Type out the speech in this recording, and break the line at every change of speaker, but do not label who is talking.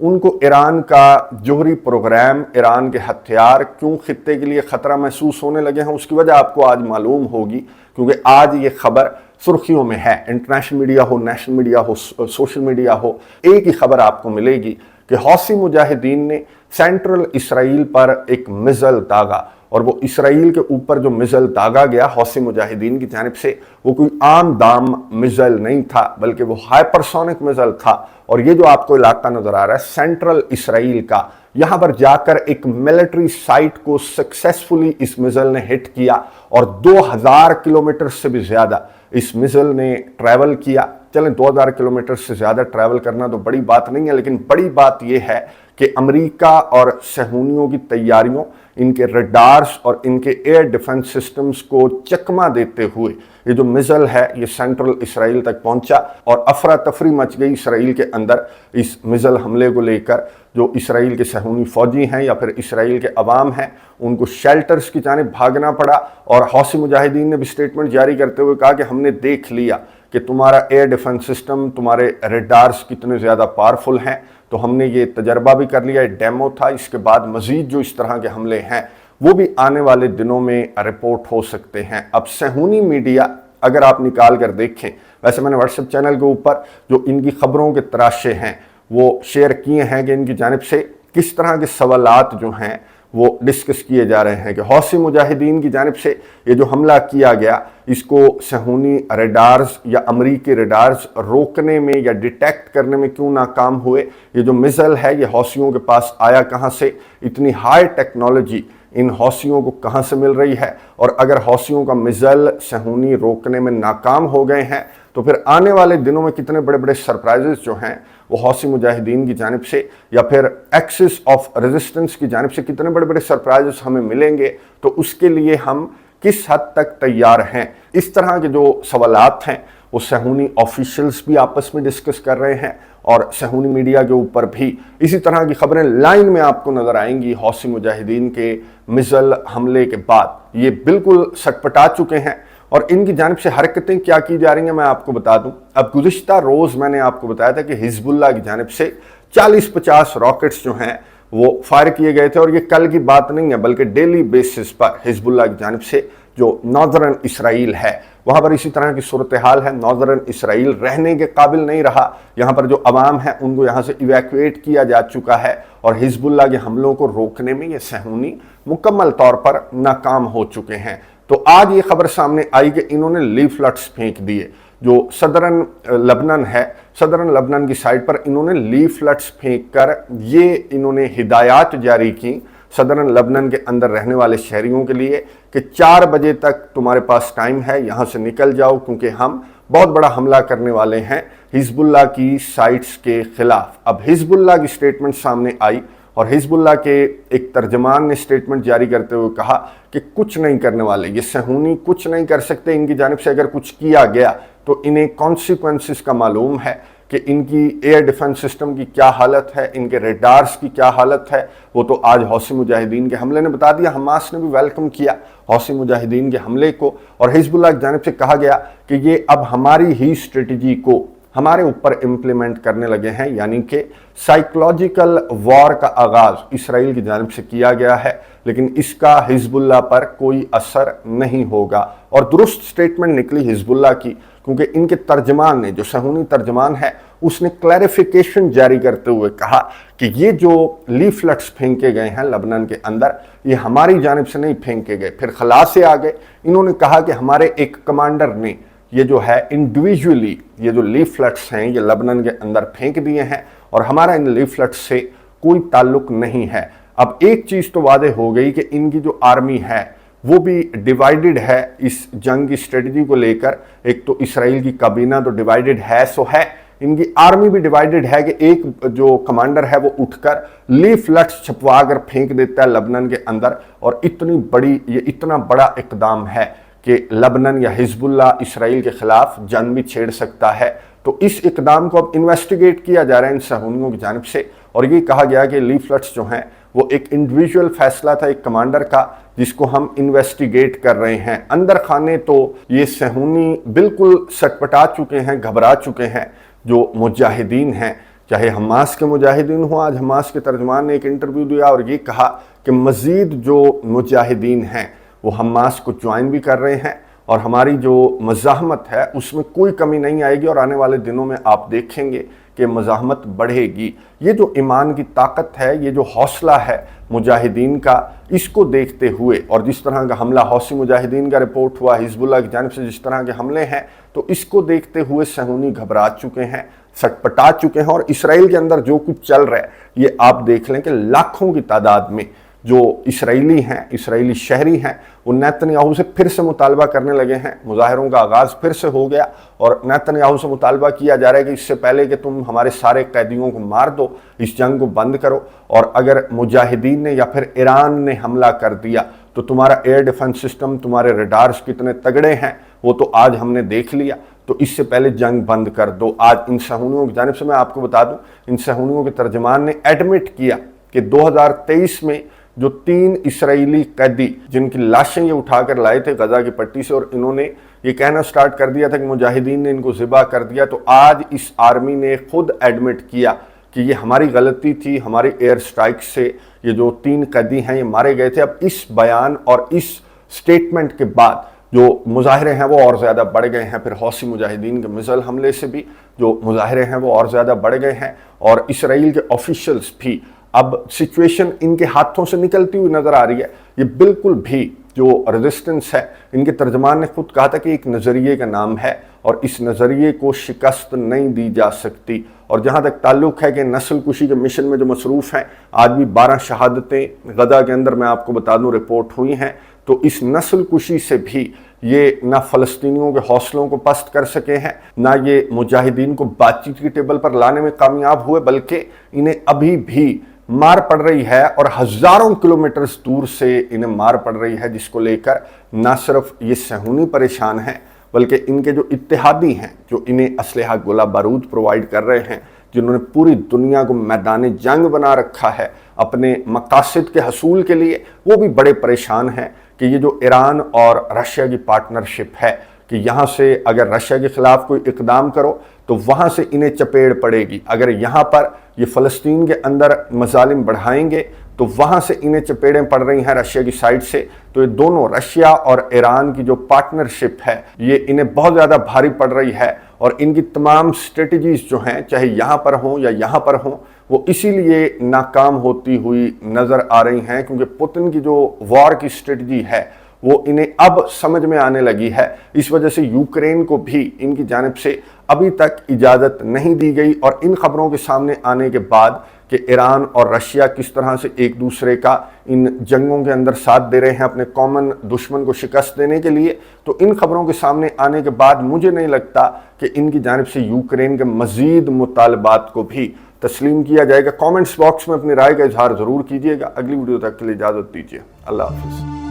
ان کو ایران کا جوہری پروگرام، ایران کے ہتھیار کیوں خطے کے لیے خطرہ محسوس ہونے لگے ہیں، اس کی وجہ آپ کو آج معلوم ہوگی، کیونکہ آج یہ خبر سرخیوں میں ہے۔ انٹرنیشنل میڈیا ہو، نیشنل میڈیا ہو، سوشل میڈیا ہو، ایک ہی خبر آپ کو ملے گی کہ حوثی مجاہدین نے سینٹرل اسرائیل پر ایک میزائل داغا، اور وہ اسرائیل کے اوپر جو میزائل داغا گیا حوثی مجاہدین کی جانب سے، وہ کوئی عام دام میزائل نہیں تھا، بلکہ وہ ہائپرسونک میزائل تھا۔ اور یہ جو آپ کو علاقہ نظر آ رہا ہے سینٹرل اسرائیل کا، یہاں پر جا کر ایک ملٹری سائٹ کو سکسیسفلی اس میزائل نے ہٹ کیا، اور 2000 کلومیٹر سے بھی زیادہ اس میزائل نے ٹریول کیا۔ چلیں 2000 کلومیٹر سے زیادہ ٹریول کرنا تو بڑی بات نہیں ہے، لیکن بڑی بات یہ ہے کہ امریکہ اور صہیونیوں کی تیاریوں، ان کے ریڈارز اور ان کے ایئر ڈیفنس سسٹمز کو چکمہ دیتے ہوئے یہ جو میزائل ہے یہ سینٹرل اسرائیل تک پہنچا، اور افراتفری مچ گئی اسرائیل کے اندر اس میزائل حملے کو لے کر۔ جو اسرائیل کے صہیونی فوجی ہیں یا پھر اسرائیل کے عوام ہیں، ان کو شیلٹرز کی جانب بھاگنا پڑا، اور حوثی مجاہدین نے بھی سٹیٹمنٹ جاری کرتے ہوئے کہا کہ ہم نے دیکھ لیا کہ تمہارا ایئر ڈیفنس سسٹم، تمہارے ریڈارز کتنے زیادہ پاورفل ہیں، تو ہم نے یہ تجربہ بھی کر لیا، یہ ڈیمو تھا، اس کے بعد مزید جو اس طرح کے حملے ہیں وہ بھی آنے والے دنوں میں رپورٹ ہو سکتے ہیں۔ اب صہیونی میڈیا اگر آپ نکال کر دیکھیں، ویسے میں نے واٹس ایپ چینل کے اوپر جو ان کی خبروں کے تراشے ہیں وہ شیئر کیے ہیں کہ ان کی جانب سے کس طرح کے سوالات جو ہیں وہ ڈسکس کیے جا رہے ہیں کہ حوثی مجاہدین کی جانب سے یہ جو حملہ کیا گیا، اس کو صہیونی ریڈارز یا امریکی ریڈارز روکنے میں یا ڈیٹیکٹ کرنے میں کیوں ناکام ہوئے، یہ جو میزائل ہے یہ حوثیوں کے پاس آیا کہاں سے، اتنی ہائی ٹیکنالوجی ان حوثیوں کو کہاں سے مل رہی ہے، اور اگر حوثیوں کا میزائل صہیونی روکنے میں ناکام ہو گئے ہیں تو پھر آنے والے دنوں میں کتنے بڑے بڑے سرپرائزز جو ہیں وہ حوثی مجاہدین کی جانب سے یا پھر ایکسس آف ریزسٹنس کی جانب سے کتنے بڑے بڑے سرپرائزز ہمیں ملیں گے، تو اس کے لیے ہم کس حد تک تیار ہیں۔ اس طرح کے جو سوالات ہیں وہ صہیونی آفیشلز بھی آپس میں ڈسکس کر رہے ہیں، اور صہیونی میڈیا کے اوپر بھی اسی طرح کی خبریں لائن میں آپ کو نظر آئیں گی۔ حوثی مجاہدین کے میزائل حملے کے بعد یہ بالکل سٹپٹا چکے ہیں، اور ان کی جانب سے حرکتیں کیا کی جا رہی ہیں میں آپ کو بتا دوں۔ اب گزشتہ روز میں نے آپ کو بتایا تھا کہ حزب اللہ کی جانب سے 40-50 راکٹس جو ہیں وہ فائر کیے گئے تھے، اور یہ کل کی بات نہیں ہے بلکہ ڈیلی بیسس پر حزب اللہ کی جانب سے جو ناردرن اسرائیل ہے وہاں پر اسی طرح کی صورتحال ہے۔ ناردرن اسرائیل رہنے کے قابل نہیں رہا، یہاں پر جو عوام ہے ان کو یہاں سے ایویکویٹ کیا جا چکا ہے، اور حزب اللہ کے حملوں کو روکنے میں یہ صہیونی مکمل طور پر ناکام ہو چکے ہیں۔ تو آج یہ خبر سامنے آئی کہ انہوں نے لیفلٹس پھینک دیے، جو صدرن لبنان ہے، صدرن لبنان کی سائٹ پر انہوں نے لیفلٹس پھینک کر یہ انہوں نے ہدایات جاری کی صدرن لبنان کے اندر رہنے والے شہریوں کے لیے کہ 4 بجے تک تمہارے پاس ٹائم ہے، یہاں سے نکل جاؤ، کیونکہ ہم بہت بڑا حملہ کرنے والے ہیں حزب اللہ کی سائٹس کے خلاف۔ اب حزب اللہ کی سٹیٹمنٹ سامنے آئی، اور حزب اللہ کے ایک ترجمان نے سٹیٹمنٹ جاری کرتے ہوئے کہا کہ کچھ نہیں کرنے والے، یہ صہیونی کچھ نہیں کر سکتے، ان کی جانب سے اگر کچھ کیا گیا تو انہیں کانسیکوینسز کا معلوم ہے کہ ان کی ایئر ڈیفنس سسٹم کی کیا حالت ہے، ان کے ریڈارز کی کیا حالت ہے۔ وہ تو آج حوثی مجاہدین کے حملے نے بتا دیا، حماس نے بھی ویلکم کیا حوثی مجاہدین کے حملے کو، اور حزب اللہ کی جانب سے کہا گیا کہ یہ اب ہماری ہی اسٹریٹجی کو ہمارے اوپر امپلیمنٹ کرنے لگے ہیں، یعنی کہ سائیکلوجیکل وار کا آغاز اسرائیل کی جانب سے کیا گیا ہے، لیکن اس کا حزب اللہ پر کوئی اثر نہیں ہوگا۔ اور درست سٹیٹمنٹ نکلی حزب اللہ کی، کیونکہ ان کے ترجمان نے، جو صہیونی ترجمان ہے، اس نے کلیریفیکیشن جاری کرتے ہوئے کہا کہ یہ جو لیفلٹس پھینکے گئے ہیں لبنان کے اندر یہ ہماری جانب سے نہیں پھینکے گئے۔ پھر خلاصے آ گئے، انہوں نے کہا کہ ہمارے ایک کمانڈر نے یہ جو ہے انڈیویجولی یہ جو لیفلٹس ہیں یہ لبنان کے اندر پھینک دیے ہیں، اور ہمارا ان لیفلٹس سے کوئی تعلق نہیں ہے۔ اب ایک چیز تو واضح ہو گئی کہ ان کی جو آرمی ہے وہ بھی ڈیوائیڈڈ ہے اس جنگ کی اسٹریٹجی کو لے کر۔ ایک تو اسرائیل کی کابینہ تو ڈیوائیڈڈ ہے سو ہے، ان کی آرمی بھی ڈیوائیڈڈ ہے کہ ایک جو کمانڈر ہے وہ اٹھ کر لیفلٹس چھپوا کر پھینک دیتا ہے لبنان کے اندر، اور یہ اتنا بڑا اقدام ہے کہ لبنان یا حزب اللہ اسرائیل کے خلاف جنگ بھی چھیڑ سکتا ہے۔ تو اس اقدام کو اب انویسٹیگیٹ کیا جا رہا ہے ان صہیونیوں کی جانب سے، اور یہ کہا گیا کہ لیفلٹس جو ہیں وہ ایک انڈیویجول فیصلہ تھا ایک کمانڈر کا، جس کو ہم انویسٹیگیٹ کر رہے ہیں۔ اندر خانے تو یہ صہیونی بالکل سٹپٹا چکے ہیں، گھبرا چکے ہیں جو مجاہدین ہیں چاہے حماس کے مجاہدین ہوں. آج حماس کے ترجمان نے ایک انٹرویو دیا اور یہ کہا کہ مزید جو مجاہدین ہیں وہ حماس کو جوائن بھی کر رہے ہیں اور ہماری جو مزاحمت ہے اس میں کوئی کمی نہیں آئے گی اور آنے والے دنوں میں آپ دیکھیں گے کہ مزاحمت بڑھے گی. یہ جو ایمان کی طاقت ہے، یہ جو حوصلہ ہے مجاہدین کا، اس کو دیکھتے ہوئے اور جس طرح کا حملہ حوثی مجاہدین کا رپورٹ ہوا، حزب اللہ کی جانب سے جس طرح کے حملے ہیں، تو اس کو دیکھتے ہوئے صہیونی گھبرا چکے ہیں، سٹپٹا چکے ہیں. اور اسرائیل کے اندر جو کچھ چل رہا ہے یہ آپ دیکھ لیں کہ لاکھوں کی تعداد میں جو اسرائیلی ہیں، اسرائیلی شہری ہیں، وہ نیتن یاہو سے پھر سے مطالبہ کرنے لگے ہیں. مظاہروں کا آغاز پھر سے ہو گیا اور نیتن یاہو سے مطالبہ کیا جا رہا ہے کہ اس سے پہلے کہ تم ہمارے سارے قیدیوں کو مار دو، اس جنگ کو بند کرو، اور اگر مجاہدین نے یا پھر ایران نے حملہ کر دیا تو تمہارا ایئر ڈیفنس سسٹم، تمہارے ریڈارز کتنے تگڑے ہیں وہ تو آج ہم نے دیکھ لیا، تو اس سے پہلے جنگ بند کر دو. آج ان صہیونیوں کی جانب سے میں آپ کو بتا دوں، ان صہیونیوں کے ترجمان نے ایڈمٹ کیا کہ 2023 میں جو 3 اسرائیلی قیدی جن کی لاشیں یہ اٹھا کر لائے تھے غزہ کی پٹی سے، اور انہوں نے یہ کہنا سٹارٹ کر دیا تھا کہ مجاہدین نے ان کو ذبح کر دیا، تو آج اس آرمی نے خود ایڈمٹ کیا کہ یہ ہماری غلطی تھی، ہماری ایئر سٹرائک سے یہ جو 3 قیدی ہیں یہ مارے گئے تھے. اب اس بیان اور اس سٹیٹمنٹ کے بعد جو مظاہرے ہیں وہ اور زیادہ بڑھ گئے ہیں. پھر حوثی مجاہدین کے میزائل حملے سے بھی جو مظاہرے ہیں وہ اور زیادہ بڑھ گئے ہیں، اور اسرائیل کے آفیشلز بھی اب سچویشن ان کے ہاتھوں سے نکلتی ہوئی نظر آ رہی ہے. یہ بالکل بھی جو ریزسٹنس ہے، ان کے ترجمان نے خود کہا تھا کہ ایک نظریے کا نام ہے اور اس نظریے کو شکست نہیں دی جا سکتی. اور جہاں تک تعلق ہے کہ نسل کشی کے مشن میں جو مصروف ہیں، آج بھی 12 شہادتیں غزہ کے اندر میں آپ کو بتا دوں رپورٹ ہوئی ہیں، تو اس نسل کشی سے بھی یہ نہ فلسطینیوں کے حوصلوں کو پست کر سکے ہیں، نہ یہ مجاہدین کو بات چیت کی ٹیبل پر لانے میں کامیاب ہوئے، بلکہ انہیں ابھی بھی مار پڑ رہی ہے اور ہزاروں کلومیٹرز دور سے انہیں مار پڑ رہی ہے، جس کو لے کر نہ صرف یہ صہیونی پریشان ہیں بلکہ ان کے جو اتحادی ہیں، جو انہیں اسلحہ گولہ بارود پرووائڈ کر رہے ہیں، جنہوں نے پوری دنیا کو میدان جنگ بنا رکھا ہے اپنے مقاصد کے حصول کے لیے، وہ بھی بڑے پریشان ہیں کہ یہ جو ایران اور رشیا کی پارٹنرشپ ہے کہ یہاں سے اگر رشیا کے خلاف کوئی اقدام کرو تو وہاں سے انہیں چپیڑ پڑے گی، اگر یہاں پر یہ فلسطین کے اندر مظالم بڑھائیں گے تو وہاں سے انہیں چپیڑیں پڑ رہی ہیں رشیا کی سائٹ سے. تو یہ دونوں رشیا اور ایران کی جو پارٹنرشپ ہے یہ انہیں بہت زیادہ بھاری پڑ رہی ہے، اور ان کی تمام سٹریٹجیز جو ہیں چاہے یہاں پر ہوں یا یہاں پر ہوں وہ اسی لیے ناکام ہوتی ہوئی نظر آ رہی ہیں، کیونکہ پوتن کی جو وار کی سٹریٹجی ہے وہ انہیں اب سمجھ میں آنے لگی ہے. اس وجہ سے یوکرین کو بھی ان کی جانب سے ابھی تک اجازت نہیں دی گئی، اور ان خبروں کے سامنے آنے کے بعد کہ ایران اور رشیا کس طرح سے ایک دوسرے کا ان جنگوں کے اندر ساتھ دے رہے ہیں اپنے کامن دشمن کو شکست دینے کے لیے، تو ان خبروں کے سامنے آنے کے بعد مجھے نہیں لگتا کہ ان کی جانب سے یوکرین کے مزید مطالبات کو بھی تسلیم کیا جائے گا. کامنٹس باکس میں اپنی رائے کا اظہار ضرور کیجیے گا. اگلی ویڈیو تک کے لیے اجازت دیجیے. اللہ حافظ.